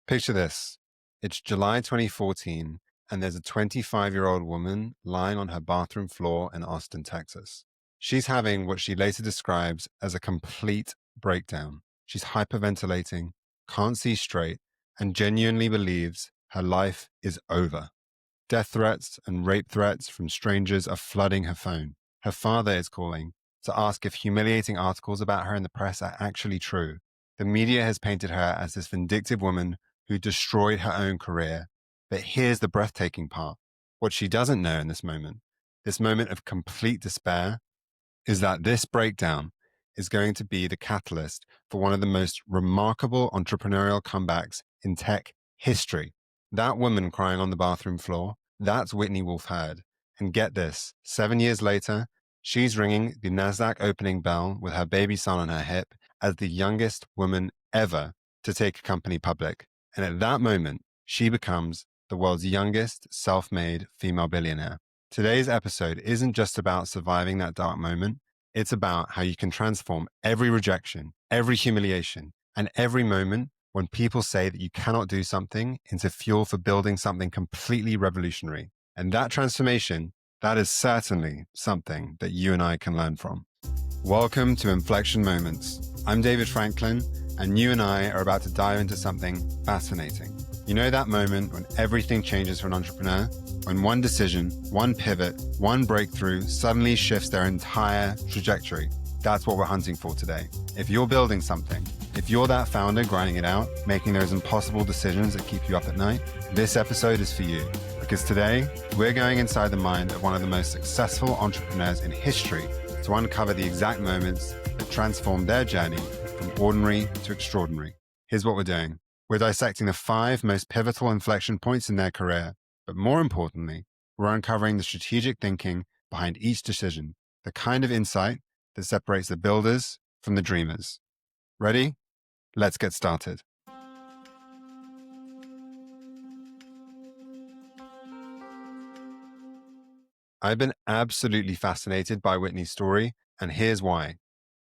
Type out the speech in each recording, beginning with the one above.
Picture this. It's July 2014, and there's a 25-year-old woman lying on her bathroom floor in Austin, Texas. She's having what she later describes as a complete breakdown. She's hyperventilating, can't see straight, and genuinely believes her life is over. Death threats and rape threats from strangers are flooding her phone. Her father is calling to ask if humiliating articles about her in the press are actually true. The media has painted her as this vindictive woman who destroyed her own career. But here's the breathtaking part. What she doesn't know in this moment of complete despair, is that this breakdown is going to be the catalyst for one of the most remarkable entrepreneurial comebacks in tech history. That woman crying on the bathroom floor, that's Whitney Wolfe Herd. And get this, 7 years later, she's ringing the NASDAQ opening bell with her baby son on her hip as the youngest woman ever to take a company public. And at that moment, she becomes the world's youngest self-made female billionaire. Today's episode isn't just about surviving that dark moment. It's about how you can transform every rejection, every humiliation, and every moment when people say that you cannot do something into fuel for building something completely revolutionary. And that transformation, that is certainly something that you and I can learn from. Welcome to Inflection Moments. I'm David Franklin, and you and I are about to dive into something fascinating. You know that moment when everything changes for an entrepreneur? When one decision, one pivot, one breakthrough suddenly shifts their entire trajectory. That's what we're hunting for today. If you're building something, if you're that founder grinding it out, making those impossible decisions that keep you up at night, this episode is for you. Because today, we're going inside the mind of one of the most successful entrepreneurs in history to uncover the exact moments that transformed their journey from ordinary to extraordinary. Here's what we're doing. We're dissecting the 5 most pivotal inflection points in their career. But more importantly, we're uncovering the strategic thinking behind each decision, the kind of insight that separates the builders from the dreamers. Ready? Let's get started. I've been absolutely fascinated by Whitney's story, and here's why.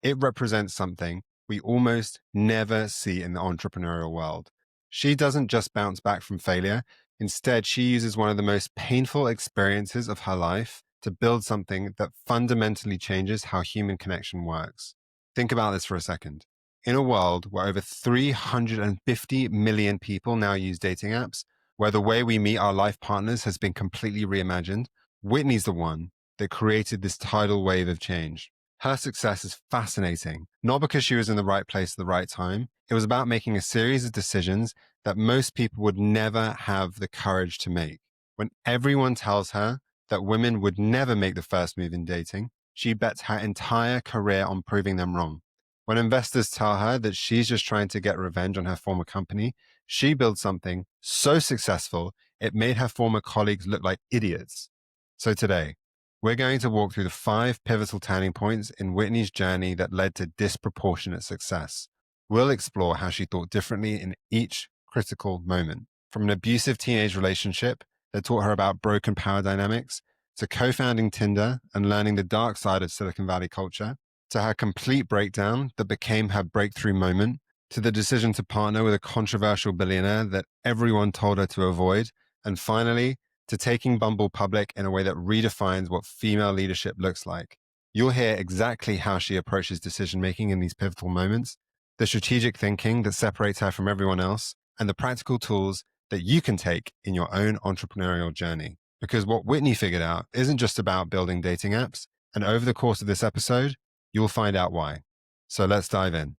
It represents something we almost never see in the entrepreneurial world. She doesn't just bounce back from failure. Instead, she uses one of the most painful experiences of her life to build something that fundamentally changes how human connection works. Think about this for a second. In a world where over 350 million people now use dating apps, where the way we meet our life partners has been completely reimagined, Whitney's the one that created this tidal wave of change. Her success is fascinating, not because she was in the right place at the right time. It was about making a series of decisions that most people would never have the courage to make. When everyone tells her that women would never make the first move in dating, she bets her entire career on proving them wrong. When investors tell her that she's just trying to get revenge on her former company, she builds something so successful it made her former colleagues look like idiots. So today, we're going to walk through the 5 pivotal turning points in Whitney's journey that led to disproportionate success. We'll explore how she thought differently in each critical moment, from an abusive teenage relationship that taught her about broken power dynamics, to co-founding Tinder and learning the dark side of Silicon Valley culture, to her complete breakdown that became her breakthrough moment, to the decision to partner with a controversial billionaire that everyone told her to avoid, and finally, to taking Bumble public in a way that redefines what female leadership looks like. You'll hear exactly how she approaches decision-making in these pivotal moments, the strategic thinking that separates her from everyone else, and the practical tools that you can take in your own entrepreneurial journey. Because what Whitney figured out isn't just about building dating apps, and over the course of this episode, you'll find out why. So let's dive in.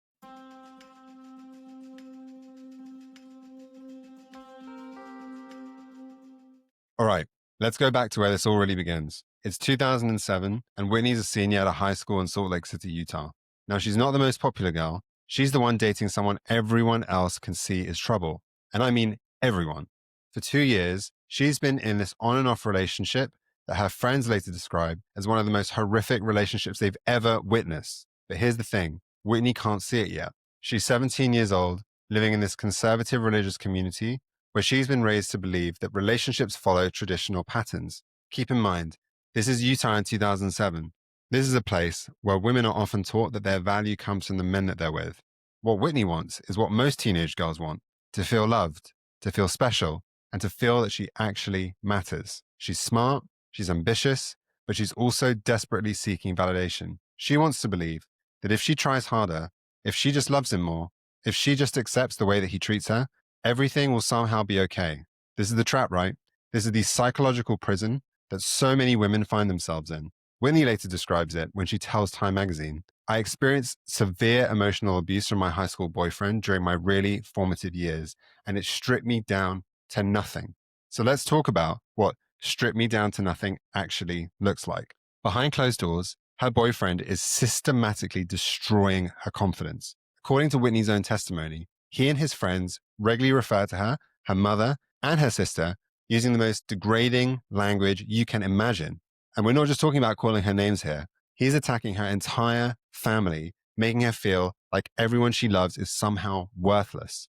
All right, let's go back to where this all really begins. It's 2007, and Whitney's a senior at a high school in Salt Lake City, Utah. Now, she's not the most popular girl. She's the one dating someone everyone else can see is trouble. And I mean everyone. For 2 years, she's been in this on and off relationship that her friends later describe as one of the most horrific relationships they've ever witnessed. But here's the thing, Whitney can't see it yet. She's 17 years old, living in this conservative religious community where she's been raised to believe that relationships follow traditional patterns. Keep in mind, this is Utah in 2007. This is a place where women are often taught that their value comes from the men that they're with. What Whitney wants is what most teenage girls want, to feel loved, to feel special, and to feel that she actually matters. She's smart, she's ambitious, but she's also desperately seeking validation. She wants to believe that if she tries harder, if she just loves him more, if she just accepts the way that he treats her, everything will somehow be okay. This is the trap, right? This is the psychological prison that so many women find themselves in. Whitney later describes it when she tells Time magazine, I experienced severe emotional abuse from my high school boyfriend during my really formative years, and it stripped me down to nothing. So let's talk about what strip me down to nothing actually looks like. Behind closed doors, her boyfriend is systematically destroying her confidence. According to Whitney's own testimony, he and his friends regularly refer to her, her mother, and her sister using the most degrading language you can imagine. And we're not just talking about calling her names here. He's attacking her entire family, making her feel like everyone she loves is somehow worthless.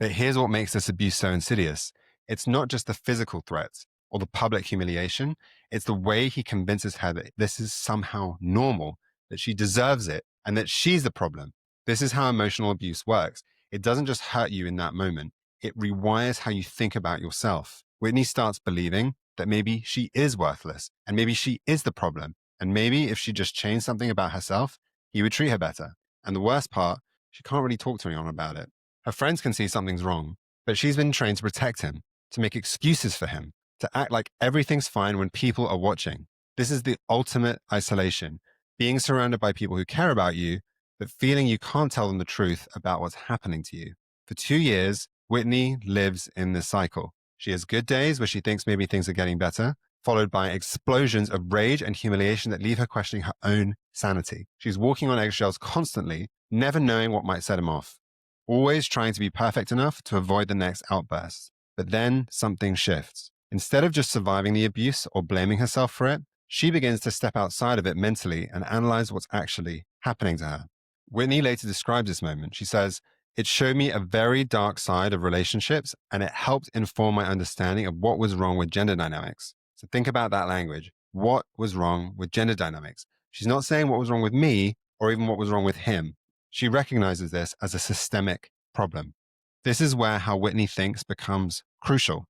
But here's what makes this abuse so insidious. It's not just the physical threats or the public humiliation. It's the way he convinces her that this is somehow normal, that she deserves it, and that she's the problem. This is how emotional abuse works. It doesn't just hurt you in that moment. It rewires how you think about yourself. Whitney starts believing that maybe she is worthless and maybe she is the problem. And maybe if she just changed something about herself, he would treat her better. And the worst part, she can't really talk to anyone about it. Her friends can see something's wrong, but she's been trained to protect him, to make excuses for him, to act like everything's fine when people are watching. This is the ultimate isolation, being surrounded by people who care about you, but feeling you can't tell them the truth about what's happening to you. For 2 years, Whitney lives in this cycle. She has good days where she thinks maybe things are getting better, followed by explosions of rage and humiliation that leave her questioning her own sanity. She's walking on eggshells constantly, never knowing what might set him off, always trying to be perfect enough to avoid the next outburst. But then something shifts. Instead of just surviving the abuse or blaming herself for it, she begins to step outside of it mentally and analyze what's actually happening to her. Whitney later describes this moment. She says, it showed me a very dark side of relationships, and it helped inform my understanding of what was wrong with gender dynamics. So think about that language. What was wrong with gender dynamics? She's not saying what was wrong with me or even what was wrong with him. She recognizes this as a systemic problem. This is where how Whitney thinks becomes crucial.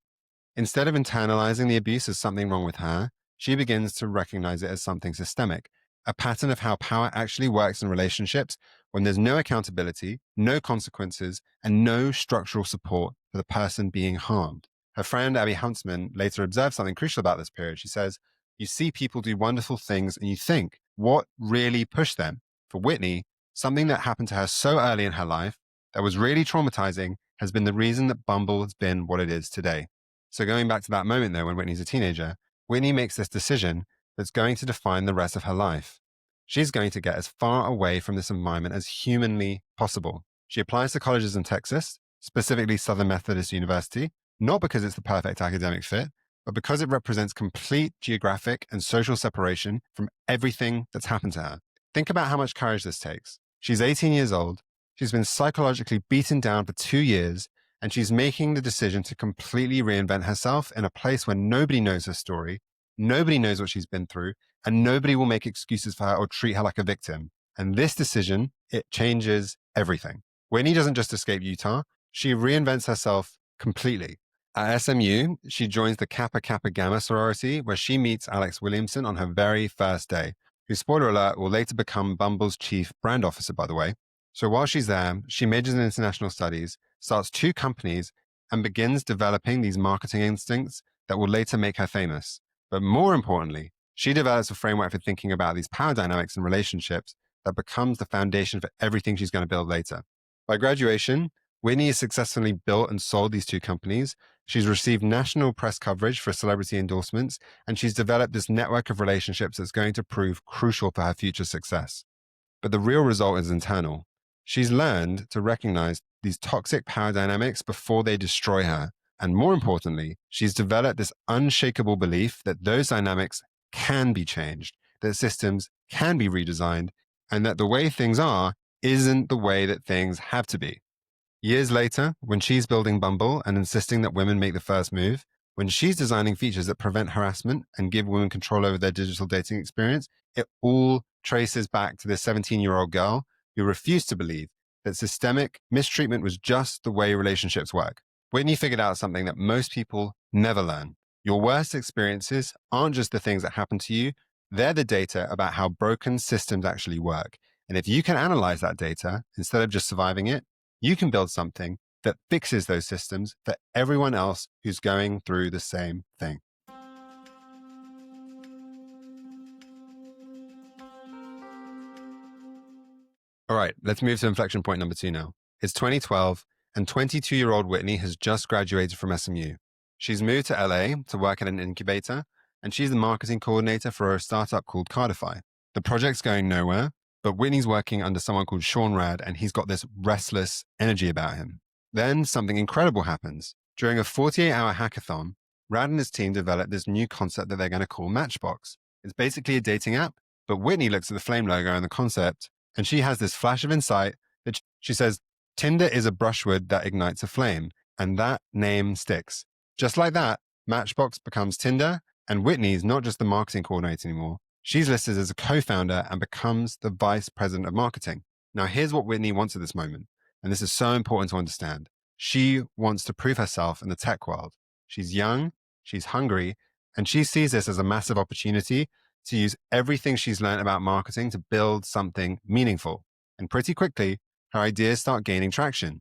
Instead of internalizing the abuse as something wrong with her, she begins to recognize it as something systemic, a pattern of how power actually works in relationships when there's no accountability, no consequences, and no structural support for the person being harmed. Her friend Abby Huntsman later observed something crucial about this period. She says, you see people do wonderful things and you think, what really pushed them? For Whitney, something that happened to her so early in her life that was really traumatizing has been the reason that Bumble has been what it is today. So going back to that moment though, when Whitney's a teenager, Whitney makes this decision that's going to define the rest of her life. She's going to get as far away from this environment as humanly possible. She applies to colleges in Texas, specifically Southern Methodist University, not because it's the perfect academic fit, but because it represents complete geographic and social separation from everything that's happened to her. Think about how much courage this takes. She's 18 years old. She's been psychologically beaten down for 2 years, and she's making the decision to completely reinvent herself in a place where nobody knows her story, nobody knows what she's been through, and nobody will make excuses for her or treat her like a victim. And this decision, it changes everything. Whitney doesn't just escape Utah, she reinvents herself completely. At SMU, she joins the Kappa Kappa Gamma sorority, where she meets Alex Williamson on her very first day, who, spoiler alert, will later become Bumble's chief brand officer, by the way. So while she's there, she majors in international studies, starts 2 companies, and begins developing these marketing instincts that will later make her famous. But more importantly, she develops a framework for thinking about these power dynamics and relationships that becomes the foundation for everything she's going to build later. By graduation, Whitney has successfully built and sold these 2 companies. She's received national press coverage for celebrity endorsements, and she's developed this network of relationships that's going to prove crucial for her future success. But the real result is internal. She's learned to recognize these toxic power dynamics before they destroy her. And more importantly, she's developed this unshakable belief that those dynamics can be changed, that systems can be redesigned, and that the way things are isn't the way that things have to be. Years later, when she's building Bumble and insisting that women make the first move, when she's designing features that prevent harassment and give women control over their digital dating experience, it all traces back to this 17-year-old girl who refused to believe that systemic mistreatment was just the way relationships work. Whitney figured out something that most people never learn. Your worst experiences aren't just the things that happen to you, they're the data about how broken systems actually work. And if you can analyze that data instead of just surviving it, you can build something that fixes those systems for everyone else who's going through the same thing. All right, let's move to inflection point number 2 now. It's 2012, and 22-year-old Whitney has just graduated from SMU. She's moved to LA to work at an incubator, and she's the marketing coordinator for a startup called Cardify. The project's going nowhere, but Whitney's working under someone called Sean Rad, and he's got this restless energy about him. Then something incredible happens. During a 48-hour hackathon, Rad and his team developed this new concept that they're going to call Matchbox. It's basically a dating app, but Whitney looks at the flame logo and the concept, and she has this flash of insight that she says, Tinder is a brushwood that ignites a flame, and that name sticks. Just like that, Matchbox becomes Tinder, and Whitney's not just the marketing coordinator anymore. She's listed as a co-founder and becomes the vice president of marketing. Now, here's what Whitney wants at this moment, and this is so important to understand. She wants to prove herself in the tech world. She's young, she's hungry, and she sees this as a massive opportunity to use everything she's learned about marketing to build something meaningful. And pretty quickly, her ideas start gaining traction.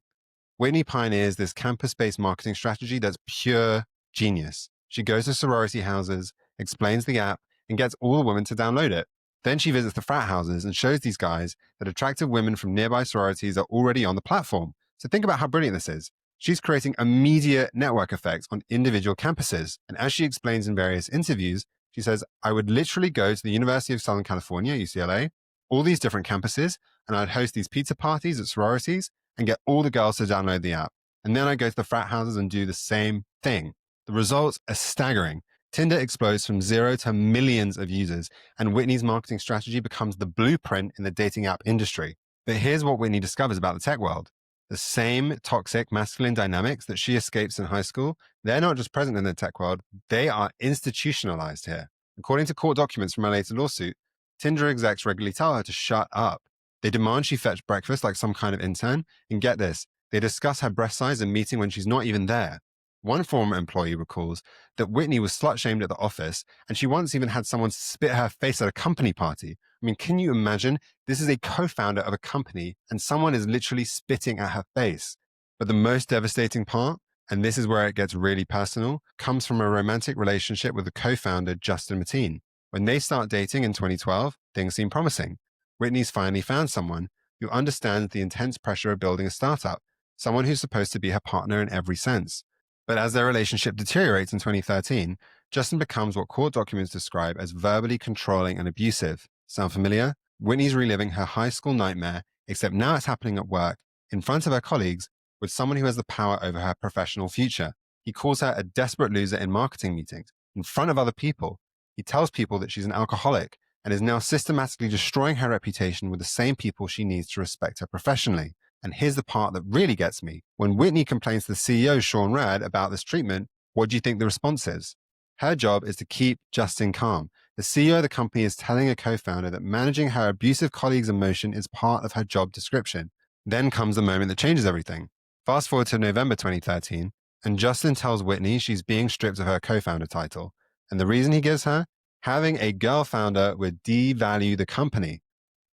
Whitney pioneers this campus-based marketing strategy that's pure genius. She goes to sorority houses, explains the app, and gets all the women to download it. Then she visits the frat houses and shows these guys that attractive women from nearby sororities are already on the platform. So think about how brilliant this is. She's creating immediate network effects on individual campuses. And as she explains in various interviews, she says, I would literally go to the University of Southern California, UCLA, all these different campuses, and I'd host these pizza parties at sororities and get all the girls to download the app. And then I'd go to the frat houses and do the same thing. The results are staggering. Tinder explodes from 0 to millions of users, and Whitney's marketing strategy becomes the blueprint in the dating app industry. But here's what Whitney discovers about the tech world. The same toxic masculine dynamics that she escapes in high school, they're not just present in the tech world, they are institutionalized here. According to court documents from a later lawsuit, Tinder execs regularly tell her to shut up. They demand she fetch breakfast like some kind of intern, and get this, they discuss her breast size in meeting when she's not even there. One former employee recalls that Whitney was slut-shamed at the office, and she once even had someone spit her face at a company party. I mean, can you imagine? This is a co-founder of a company, and someone is literally spitting at her face. But the most devastating part, and this is where it gets really personal, comes from a romantic relationship with the co-founder, Justin Mateen. When they start dating in 2012, things seem promising. Whitney's finally found someone who understands the intense pressure of building a startup, someone who's supposed to be her partner in every sense. But as their relationship deteriorates in 2013, Justin becomes what court documents describe as verbally controlling and abusive. Sound familiar? Whitney's reliving her high school nightmare, except now it's happening at work, in front of her colleagues, with someone who has the power over her professional future. He calls her a desperate loser in marketing meetings, in front of other people. He tells people that she's an alcoholic and is now systematically destroying her reputation with the same people she needs to respect her professionally. And here's the part that really gets me. When Whitney complains to the CEO, Sean Rad, about this treatment, what do you think the response is? Her job is to keep Justin calm. The CEO of the company is telling a co-founder that managing her abusive colleagues' emotion is part of her job description. Then comes the moment that changes everything. Fast forward to November 2013, and Justin tells Whitney she's being stripped of her co-founder title. And the reason he gives her? Having a girl founder would devalue the company.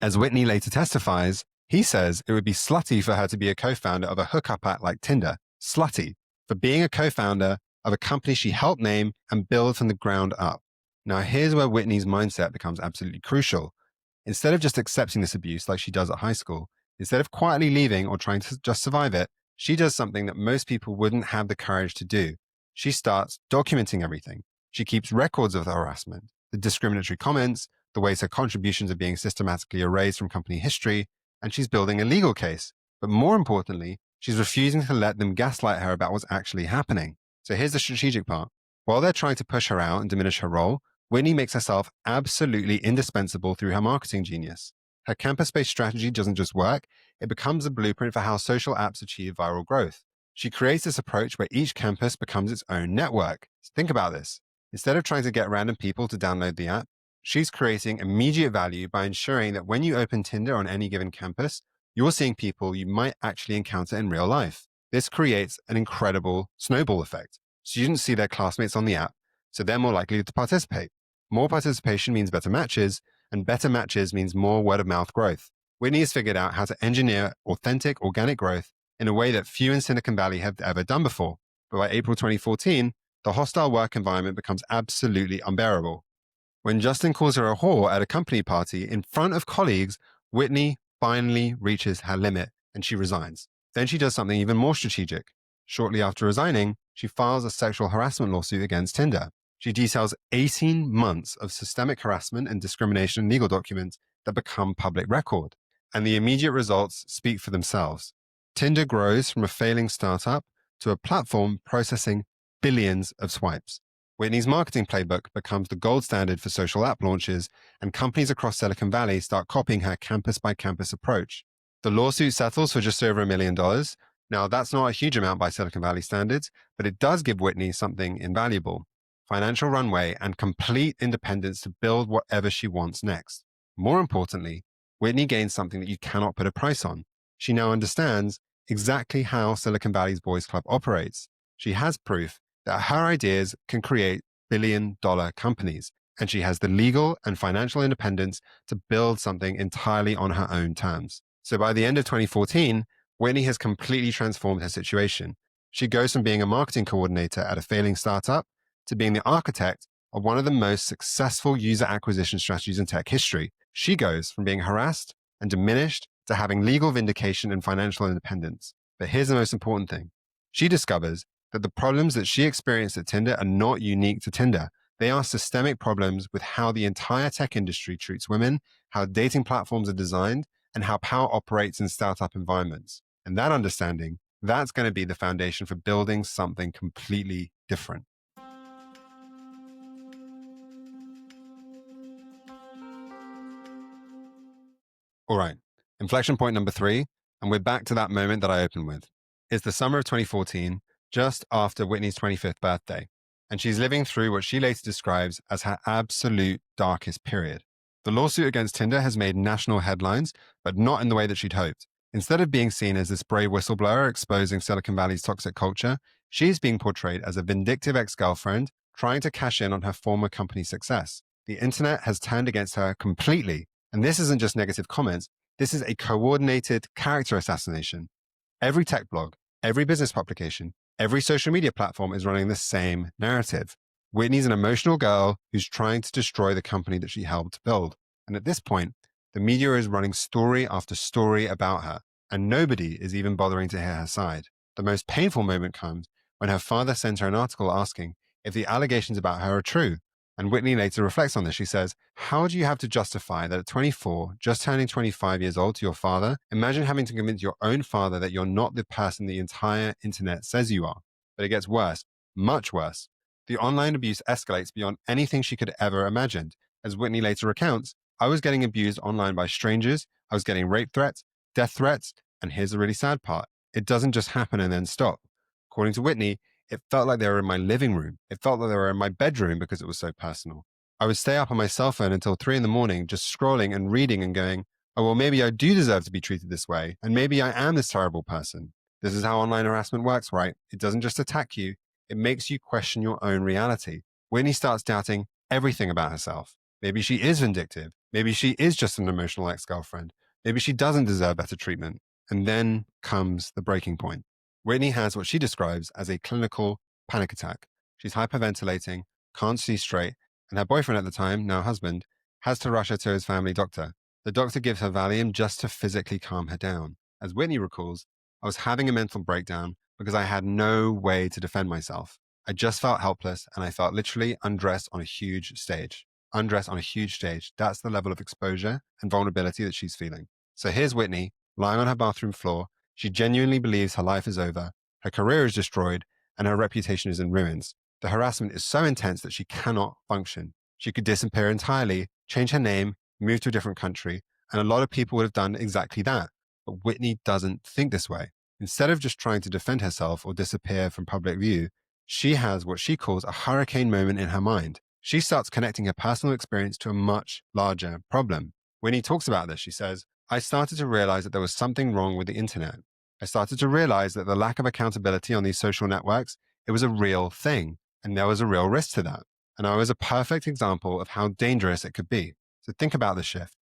As Whitney later testifies, he says it would be slutty for her to be a co-founder of a hookup app like Tinder. Slutty. For being a co-founder of a company she helped name and build from the ground up. Now, here's where Whitney's mindset becomes absolutely crucial. Instead of just accepting this abuse like she does at high school, instead of quietly leaving or trying to just survive it, she does something that most people wouldn't have the courage to do. She starts documenting everything. She keeps records of the harassment, the discriminatory comments, the ways her contributions are being systematically erased from company history, and she's building a legal case. But more importantly, she's refusing to let them gaslight her about what's actually happening. So here's the strategic part. While they're trying to push her out and diminish her role, Whitney makes herself absolutely indispensable through her marketing genius. Her campus-based strategy doesn't just work, it becomes a blueprint for how social apps achieve viral growth. She creates this approach where each campus becomes its own network. So think about this. Instead of trying to get random people to download the app, she's creating immediate value by ensuring that when you open Tinder on any given campus, you're seeing people you might actually encounter in real life. This creates an incredible snowball effect. Students see their classmates on the app, so they're more likely to participate. More participation means better matches, and better matches means more word of mouth growth. Whitney has figured out how to engineer authentic, organic growth in a way that few in Silicon Valley have ever done before. But by April 2014, the hostile work environment becomes absolutely unbearable. When Justin calls her a whore at a company party in front of colleagues, Whitney finally reaches her limit and she resigns. Then she does something even more strategic. Shortly after resigning, she files a sexual harassment lawsuit against Tinder. She details 18 months of systemic harassment and discrimination in legal documents that become public record. And the immediate results speak for themselves. Tinder grows from a failing startup to a platform processing billions of swipes. Whitney's marketing playbook becomes the gold standard for social app launches, and companies across Silicon Valley start copying her campus by campus approach. The lawsuit settles for just over $1 million. Now, that's not a huge amount by Silicon Valley standards, but it does give Whitney something invaluable: financial runway and complete independence to build whatever she wants next. More importantly, Whitney gains something that you cannot put a price on. She now understands exactly how Silicon Valley's boys club operates. She has proof that her ideas can create billion-dollar companies, and she has the legal and financial independence to build something entirely on her own terms. So by the end of 2014, Whitney has completely transformed her situation. She goes from being a marketing coordinator at a failing startup to being the architect of one of the most successful user acquisition strategies in tech history. She goes from being harassed and diminished to having legal vindication and financial independence. But here's the most important thing. She discovers that the problems that she experienced at Tinder are not unique to Tinder. They are systemic problems with how the entire tech industry treats women, how dating platforms are designed, and how power operates in startup environments. And that understanding, that's going to be the foundation for building something completely different. All right, inflection point number 3, and we're back to that moment that I opened with. It's the summer of 2014, just after Whitney's 25th birthday, and she's living through what she later describes as her absolute darkest period. The lawsuit against Tinder has made national headlines, but not in the way that she'd hoped. Instead of being seen as this brave whistleblower exposing Silicon Valley's toxic culture, she's being portrayed as a vindictive ex-girlfriend trying to cash in on her former company's success. The internet has turned against her completely, and this isn't just negative comments. This is a coordinated character assassination. Every tech blog, every business publication, every social media platform is running the same narrative. Whitney's an emotional girl who's trying to destroy the company that she helped build. And at this point, the media is running story after story about her, and nobody is even bothering to hear her side. The most painful moment comes when her father sends her an article asking if the allegations about her are true. And Whitney later reflects on this. She says, "How do you have to justify that at 24, just turning 25 years old to your father? Imagine having to convince your own father that you're not the person the entire internet says you are." But it gets worse, much worse. The online abuse escalates beyond anything she could ever imagined. As Whitney later recounts, "I was getting abused online by strangers. I was getting rape threats, death threats, and here's the really sad part. It doesn't just happen and then stop." According to Whitney, it felt like they were in my living room. It felt like they were in my bedroom because it was so personal. I would stay up on my cell phone until 3 a.m, just scrolling and reading and going, "Oh, well, maybe I do deserve to be treated this way. And maybe I am this terrible person." This is how online harassment works, right? It doesn't just attack you. It makes you question your own reality. Whitney starts doubting everything about herself. Maybe she is vindictive. Maybe she is just an emotional ex-girlfriend. Maybe she doesn't deserve better treatment. And then comes the breaking point. Whitney has what she describes as a clinical panic attack. She's hyperventilating, can't see straight, and her boyfriend at the time, now husband, has to rush her to his family doctor. The doctor gives her Valium just to physically calm her down. As Whitney recalls, "I was having a mental breakdown because I had no way to defend myself. I just felt helpless, and I felt literally undressed on a huge stage." Undressed on a huge stage. That's the level of exposure and vulnerability that she's feeling. So here's Whitney lying on her bathroom floor. She genuinely believes her life is over, her career is destroyed, and her reputation is in ruins. The harassment is so intense that she cannot function. She could disappear entirely, change her name, move to a different country, and a lot of people would have done exactly that. But Whitney doesn't think this way. Instead of just trying to defend herself or disappear from public view, she has what she calls a hurricane moment in her mind. She starts connecting her personal experience to a much larger problem. Whitney talks about this. She says, I started to realize that there was something wrong with the internet. I started to realize that the lack of accountability on these social networks, it was a real thing, and there was a real risk to that. And I was a perfect example of how dangerous it could be. So think about the shift.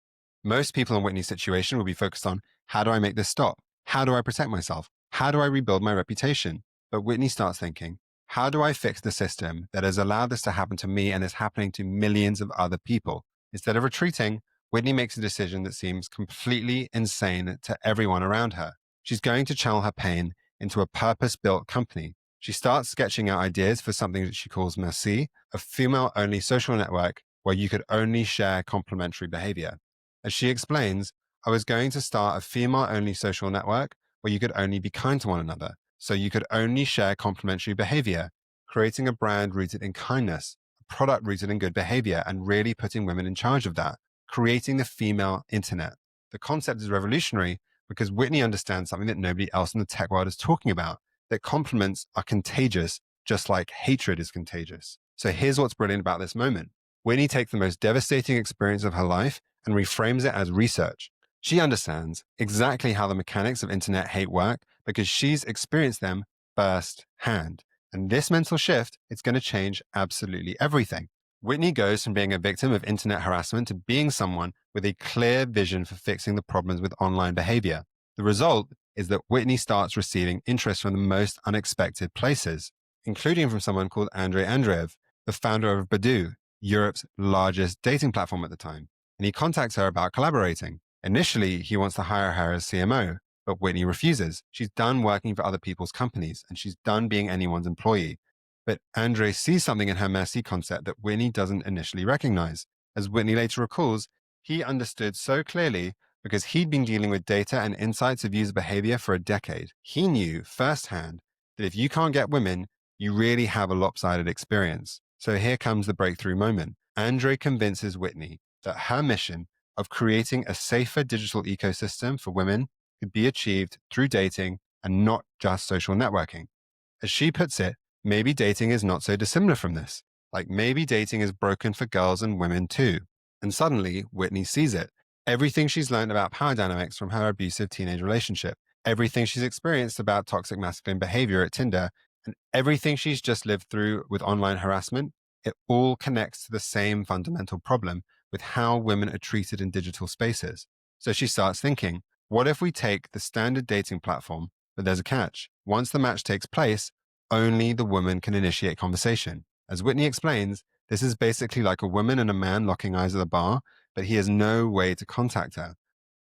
Most people in Whitney's situation will be focused on, how do I make this stop? How do I protect myself? How do I rebuild my reputation? But Whitney starts thinking, how do I fix the system that has allowed this to happen to me and is happening to millions of other people? Instead of retreating, Whitney makes a decision that seems completely insane to everyone around her. She's going to channel her pain into a purpose-built company. She starts sketching out ideas for something that she calls Merci, a female-only social network where you could only share complementary behavior. As she explains, I was going to start a female-only social network where you could only be kind to one another, so you could only share complementary behavior, creating a brand rooted in kindness, a product rooted in good behavior, and really putting women in charge of that, creating the female internet. The concept is revolutionary because Whitney understands something that nobody else in the tech world is talking about, that compliments are contagious, just like hatred is contagious. So here's what's brilliant about this moment. Whitney takes the most devastating experience of her life and reframes it as research. She understands exactly how the mechanics of internet hate work because she's experienced them firsthand. And this mental shift, it's going to change absolutely everything. Whitney goes from being a victim of internet harassment to being someone with a clear vision for fixing the problems with online behavior. The result is that Whitney starts receiving interest from the most unexpected places, including from someone called Andrey Andreev, the founder of Badoo, Europe's largest dating platform at the time. And he contacts her about collaborating. Initially, he wants to hire her as CMO, but Whitney refuses. She's done working for other people's companies, and she's done being anyone's employee. But Andrey sees something in her Merci concept that Whitney doesn't initially recognize. As Whitney later recalls, he understood so clearly because he'd been dealing with data and insights of user behavior for a decade. He knew firsthand that if you can't get women, you really have a lopsided experience. So here comes the breakthrough moment. Andrey convinces Whitney that her mission of creating a safer digital ecosystem for women could be achieved through dating and not just social networking. As she puts it, maybe dating is not so dissimilar from this. Like maybe dating is broken for girls and women too. And suddenly, Whitney sees it. Everything she's learned about power dynamics from her abusive teenage relationship, everything she's experienced about toxic masculine behavior at Tinder, and everything she's just lived through with online harassment, it all connects to the same fundamental problem with how women are treated in digital spaces. So she starts thinking, what if we take the standard dating platform, but there's a catch. Once the match takes place, only the woman can initiate conversation. As Whitney explains, this is basically like a woman and a man locking eyes at a bar, but he has no way to contact her.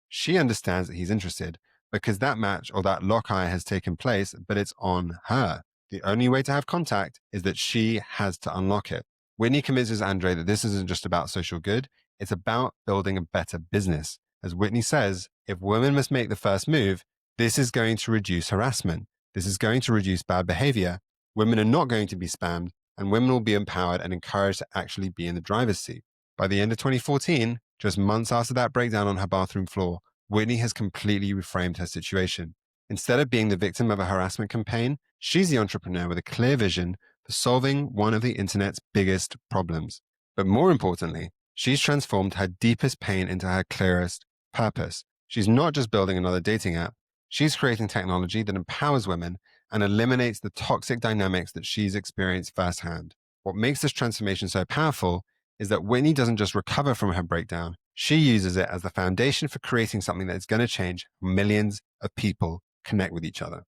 She understands that he's interested because that match or that lock eye has taken place, but it's on her. The only way to have contact is that she has to unlock it. Whitney convinces Andrey that this isn't just about social good, it's about building a better business. As Whitney says, if women must make the first move, this is going to reduce harassment. This is going to reduce bad behavior. Women are not going to be spammed, and women will be empowered and encouraged to actually be in the driver's seat. By the end of 2014, just months after that breakdown on her bathroom floor, Whitney has completely reframed her situation. Instead of being the victim of a harassment campaign, she's the entrepreneur with a clear vision for solving one of the internet's biggest problems. But more importantly, she's transformed her deepest pain into her clearest purpose. She's not just building another dating app, she's creating technology that empowers women and eliminates the toxic dynamics that she's experienced firsthand. What makes this transformation so powerful is that Whitney doesn't just recover from her breakdown, she uses it as the foundation for creating something that is going to change how millions of people connect with each other.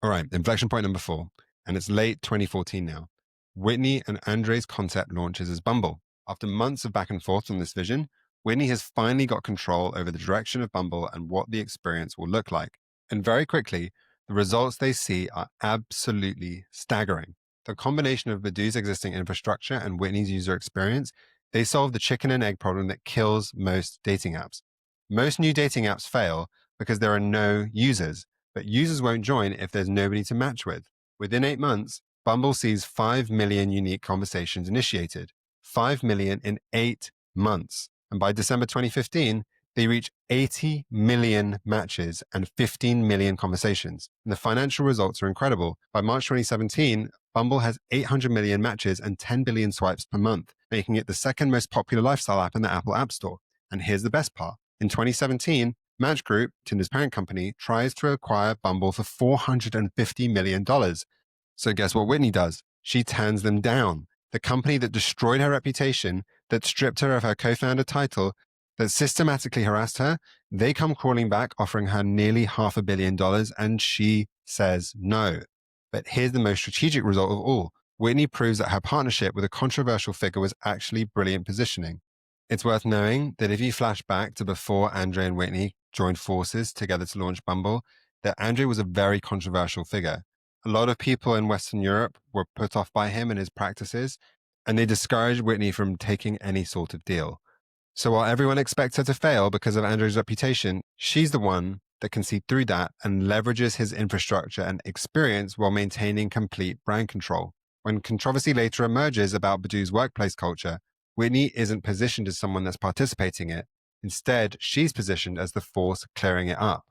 All right, inflection point number 4, and it's late 2014 now. Whitney and Andrey's concept launches as Bumble. After months of back and forth on this vision, Whitney has finally got control over the direction of Bumble and what the experience will look like. And very quickly, the results they see are absolutely staggering. The combination of Badoo's existing infrastructure and Whitney's user experience, they solve the chicken and egg problem that kills most dating apps. Most new dating apps fail because there are no users, but users won't join if there's nobody to match with. Within 8 months, Bumble sees 5 million unique conversations initiated. 5 million in 8 months. And by December 2015, they reach 80 million matches and 15 million conversations. And the financial results are incredible. By March 2017, Bumble has 800 million matches and 10 billion swipes per month, making it the second most popular lifestyle app in the Apple App Store. And here's the best part. In 2017, Match Group, Tinder's parent company, tries to acquire Bumble for $450 million. So guess what Whitney does? She turns them down. The company that destroyed her reputation, that stripped her of her co-founder title, that systematically harassed her, they come crawling back, offering her nearly $500 million, and she says no. But here's the most strategic result of all. Whitney proves that her partnership with a controversial figure was actually brilliant positioning. It's worth knowing that if you flash back to before Andrey and Whitney joined forces together to launch Bumble, that Andrey was a very controversial figure. A lot of people in Western Europe were put off by him and his practices, and they discouraged Whitney from taking any sort of deal. So while everyone expects her to fail because of Andrew's reputation, she's the one that can see through that and leverages his infrastructure and experience while maintaining complete brand control. When controversy later emerges about Badoo's workplace culture, Whitney isn't positioned as someone that's participating in it. Instead, she's positioned as the force clearing it up.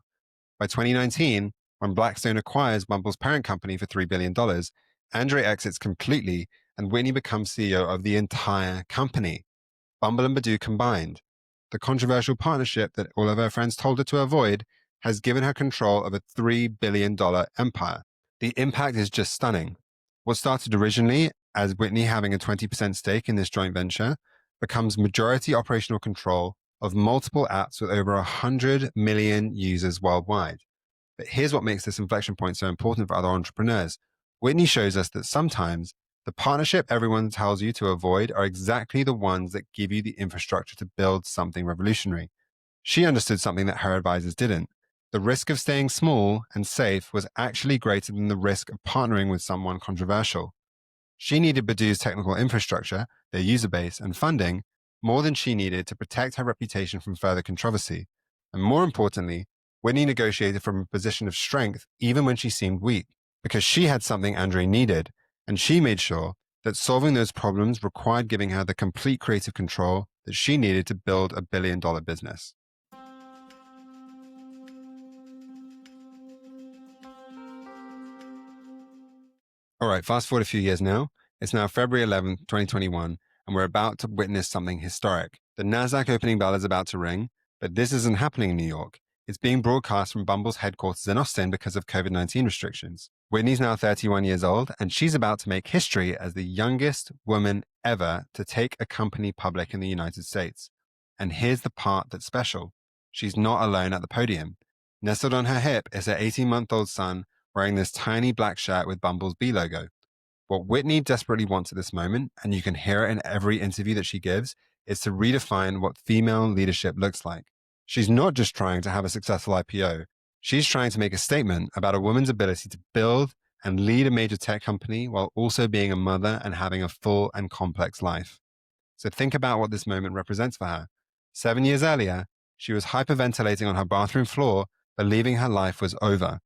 By 2019, when Blackstone acquires Bumble's parent company for $3 billion, Andrey exits completely and Whitney becomes CEO of the entire company. Bumble and Badoo combined. The controversial partnership that all of her friends told her to avoid has given her control of a $3 billion empire. The impact is just stunning. What started originally as Whitney having a 20% stake in this joint venture becomes majority operational control of multiple apps with over 100 million users worldwide. But here's what makes this inflection point so important for other entrepreneurs. Whitney shows us that sometimes the partnership everyone tells you to avoid are exactly the ones that give you the infrastructure to build something revolutionary. She understood something that her advisors didn't. The risk of staying small and safe was actually greater than the risk of partnering with someone controversial. She needed Badoo's technical infrastructure, their user base, and funding more than she needed to protect her reputation from further controversy. And more importantly, Whitney negotiated from a position of strength even when she seemed weak, because she had something Andrey needed, and she made sure that solving those problems required giving her the complete creative control that she needed to build a billion-dollar business. All right, fast forward a few years now. It's now February 11th, 2021, and we're about to witness something historic. The NASDAQ opening bell is about to ring, but this isn't happening in New York. It's being broadcast from Bumble's headquarters in Austin because of COVID-19 restrictions. Whitney's now 31 years old, and she's about to make history as the youngest woman ever to take a company public in the United States. And here's the part that's special. She's not alone at the podium. Nestled on her hip is her 18-month-old son wearing this tiny black shirt with Bumble's B logo. What Whitney desperately wants at this moment, and you can hear it in every interview that she gives, is to redefine what female leadership looks like. She's not just trying to have a successful IPO. She's trying to make a statement about a woman's ability to build and lead a major tech company while also being a mother and having a full and complex life. So think about what this moment represents for her. 7 years earlier, she was hyperventilating on her bathroom floor, believing her life was over.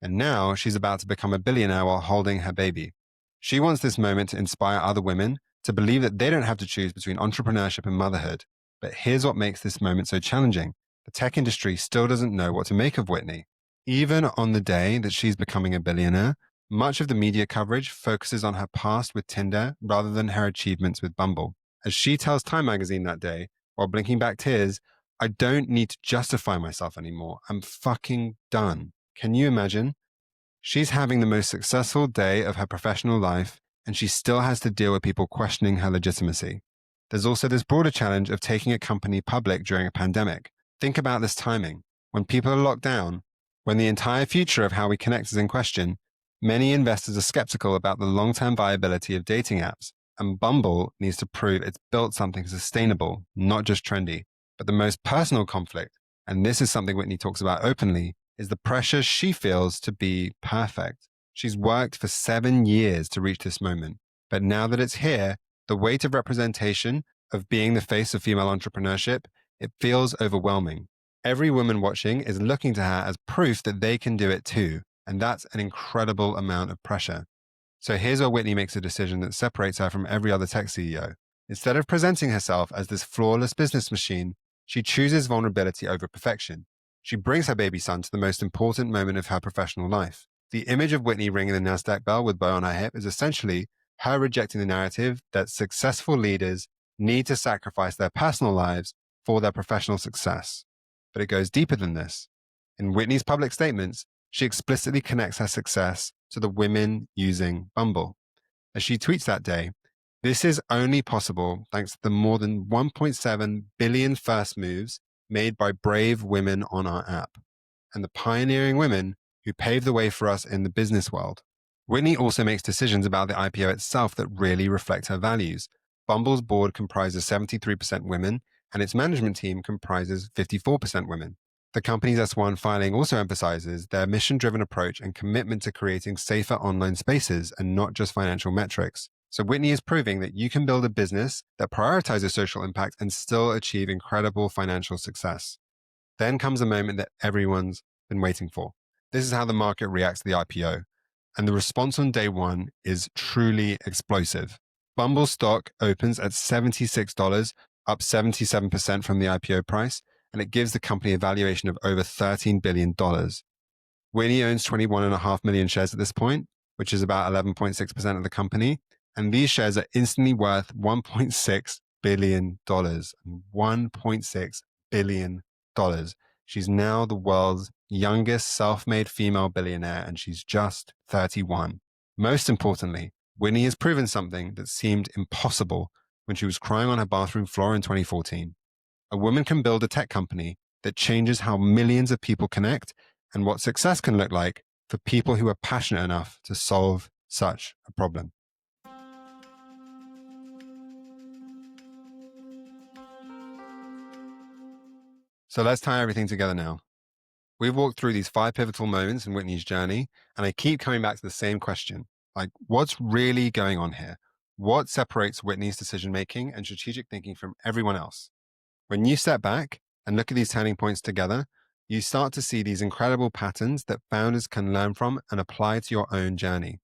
And now she's about to become a billionaire while holding her baby. She wants this moment to inspire other women to believe that they don't have to choose between entrepreneurship and motherhood. But here's what makes this moment so challenging. The tech industry still doesn't know what to make of Whitney. Even on the day that she's becoming a billionaire, much of the media coverage focuses on her past with Tinder rather than her achievements with Bumble. As she tells Time magazine that day, while blinking back tears, I don't need to justify myself anymore. I'm fucking done. Can you imagine? She's having the most successful day of her professional life, and she still has to deal with people questioning her legitimacy. There's also this broader challenge of taking a company public during a pandemic. Think about this timing. When people are locked down, when the entire future of how we connect is in question, many investors are skeptical about the long-term viability of dating apps, and Bumble needs to prove it's built something sustainable, not just trendy. But the most personal conflict, and this is something Whitney talks about openly, is the pressure she feels to be perfect. She's worked for 7 years to reach this moment, but now that it's here, the weight of representation, of being the face of female entrepreneurship, it feels overwhelming. Every woman watching is looking to her as proof that they can do it too, and that's an incredible amount of pressure. So here's where Whitney makes a decision that separates her from every other tech CEO. Instead of presenting herself as this flawless business machine, she chooses vulnerability over perfection. She brings her baby son to the most important moment of her professional life. The image of Whitney ringing the NASDAQ bell with bow on her hip is essentially her rejecting the narrative that successful leaders need to sacrifice their personal lives for their professional success. But it goes deeper than this. In Whitney's public statements, she explicitly connects her success to the women using Bumble. As she tweets that day, this is only possible thanks to the more than 1.7 billion first moves made by brave women on our app and the pioneering women who paved the way for us in the business world. Whitney also makes decisions about the IPO itself that really reflect her values. Bumble's board comprises 73% women, and its management team comprises 54% women. The company's S1 filing also emphasizes their mission-driven approach and commitment to creating safer online spaces and not just financial metrics. So Whitney is proving that you can build a business that prioritizes social impact and still achieve incredible financial success. Then comes a moment that everyone's been waiting for. This is how the market reacts to the IPO. And the response on day one is truly explosive. Bumble stock opens at $76, up 77% from the IPO price, and it gives the company a valuation of over $13 billion. Whitney owns 21.5 million shares at this point, which is about 11.6% of the company. And these shares are instantly worth $1.6 billion. $1.6 billion. She's now the world's youngest self-made female billionaire, and she's just 31. Most importantly, Whitney has proven something that seemed impossible when she was crying on her bathroom floor in 2014. A woman can build a tech company that changes how millions of people connect and what success can look like for people who are passionate enough to solve such a problem. So let's tie everything together now. We've walked through these 5 pivotal moments in Whitney's journey, and I keep coming back to the same question. Like, what's really going on here? What separates Whitney's decision-making and strategic thinking from everyone else? When you step back and look at these turning points together, you start to see these incredible patterns that founders can learn from and apply to your own journey.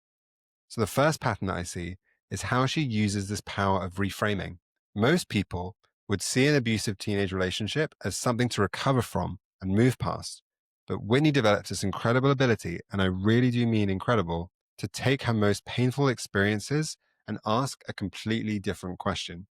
So the first pattern that I see is how she uses this power of reframing. Most people would see an abusive teenage relationship as something to recover from and move past. But Whitney develops this incredible ability, and I really do mean incredible, to take her most painful experiences and ask a completely different question.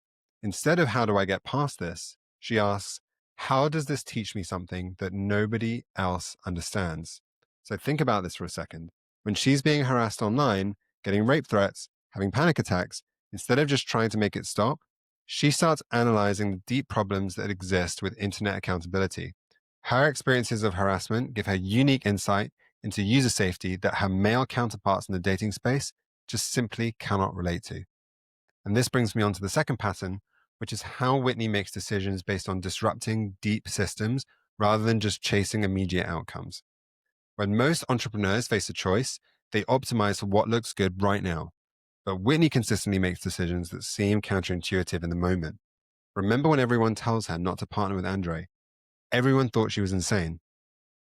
Instead of how do I get past this, she asks, how does this teach me something that nobody else understands? So think about this for a second. When she's being harassed online, getting rape threats, having panic attacks, instead of just trying to make it stop, she starts analyzing the deep problems that exist with internet accountability. Her experiences of harassment give her unique insight into user safety that her male counterparts in the dating space just simply cannot relate to. And this brings me on to the second pattern, which is how Whitney makes decisions based on disrupting deep systems rather than just chasing immediate outcomes. When most entrepreneurs face a choice, they optimize for what looks good right now. But Whitney consistently makes decisions that seem counterintuitive in the moment. Remember when everyone tells her not to partner with Andrey? Everyone thought she was insane.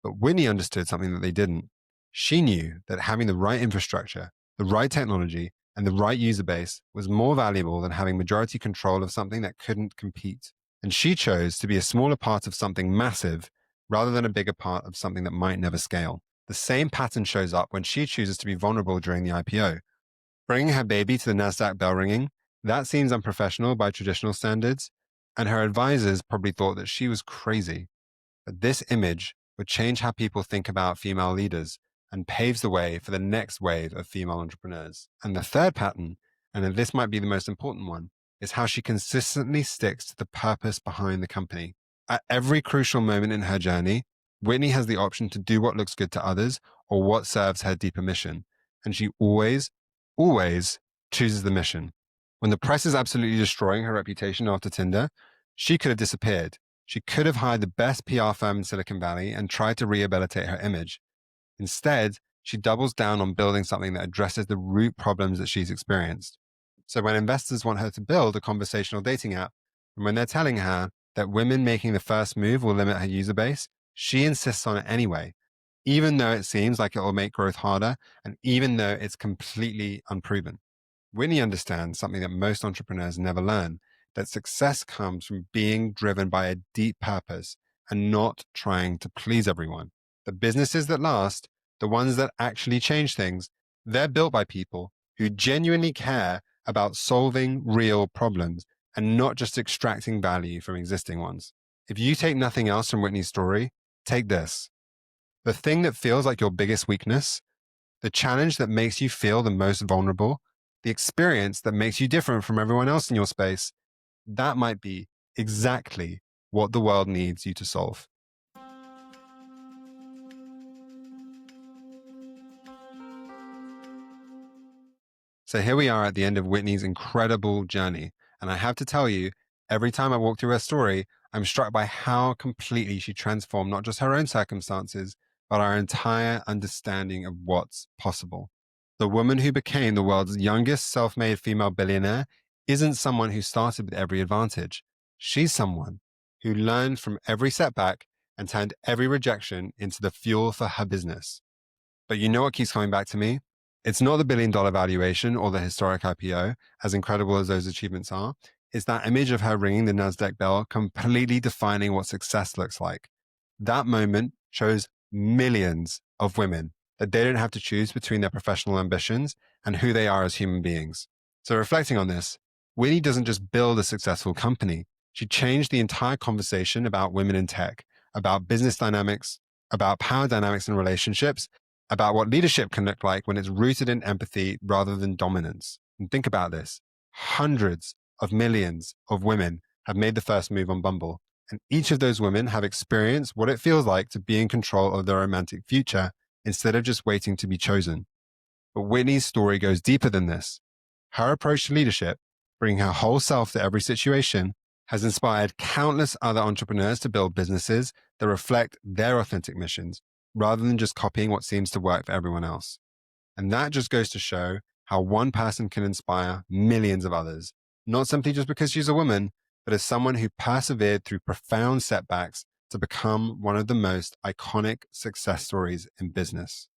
But Whitney understood something that they didn't. She knew that having the right infrastructure, the right technology, and the right user base was more valuable than having majority control of something that couldn't compete. And she chose to be a smaller part of something massive rather than a bigger part of something that might never scale. The same pattern shows up when she chooses to be vulnerable during the IPO. Bringing her baby to the NASDAQ bell ringing, that seems unprofessional by traditional standards, and her advisors probably thought that she was crazy. But this image would change how people think about female leaders and paves the way for the next wave of female entrepreneurs. And the third pattern, and this might be the most important one, is how she consistently sticks to the purpose behind the company. At every crucial moment in her journey, Whitney has the option to do what looks good to others or what serves her deeper mission. And she always chooses the mission. When the press is absolutely destroying her reputation after Tinder, she could have disappeared. She could have hired the best PR firm in Silicon Valley and tried to rehabilitate her image. Instead, she doubles down on building something that addresses the root problems that she's experienced. So when investors want her to build a conversational dating app, and when they're telling her that women making the first move will limit her user base, she insists on it anyway, even though it seems like it will make growth harder and even though it's completely unproven. Whitney understands something that most entrepreneurs never learn, that success comes from being driven by a deep purpose and not trying to please everyone. The businesses that last the ones that actually change things, they're built by people who genuinely care about solving real problems and not just extracting value from existing ones. If you take nothing else from Whitney's story, take this. The thing that feels like your biggest weakness, the challenge that makes you feel the most vulnerable, the experience that makes you different from everyone else in your space, that might be exactly what the world needs you to solve. So here we are at the end of Whitney's incredible journey. And I have to tell you, every time I walk through her story, I'm struck by how completely she transformed not just her own circumstances, but our entire understanding of what's possible. The woman who became the world's youngest self-made female billionaire isn't someone who started with every advantage. She's someone who learned from every setback and turned every rejection into the fuel for her business. But you know what keeps coming back to me? It's not the $1 billion valuation or the historic IPO, as incredible as those achievements are. It's that image of her ringing the NASDAQ bell, completely defining what success looks like. That moment shows millions of women that they don't have to choose between their professional ambitions and who they are as human beings. So reflecting on this, Whitney doesn't just build a successful company. She changed the entire conversation about women in tech, about business dynamics, about power dynamics in relationships, about what leadership can look like when it's rooted in empathy rather than dominance. And think about this. Hundreds of millions of women have made the first move on Bumble, and each of those women have experienced what it feels like to be in control of their romantic future instead of just waiting to be chosen. But Whitney's story goes deeper than this. Her approach to leadership, bringing her whole self to every situation, has inspired countless other entrepreneurs to build businesses that reflect their authentic missions, rather than just copying what seems to work for everyone else. And that just goes to show how one person can inspire millions of others, not simply just because she's a woman, but as someone who persevered through profound setbacks to become one of the most iconic success stories in business.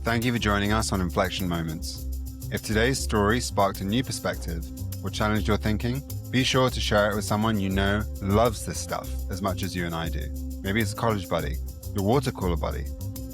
Thank you for joining us on Inflection Moments. If today's story sparked a new perspective or challenged your thinking, be sure to share it with someone you know loves this stuff as much as you and I do. Maybe it's a college buddy, your water cooler buddy,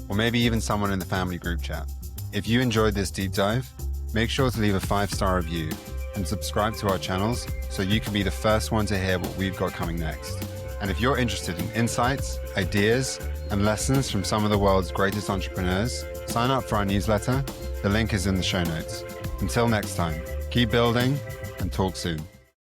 or maybe even someone in the family group chat. If you enjoyed this deep dive, make sure to leave a 5-star review and subscribe to our channels so you can be the first one to hear what we've got coming next. And if you're interested in insights, ideas, and lessons from some of the world's greatest entrepreneurs, sign up for our newsletter. The link is in the show notes. Until next time, keep building and talk soon.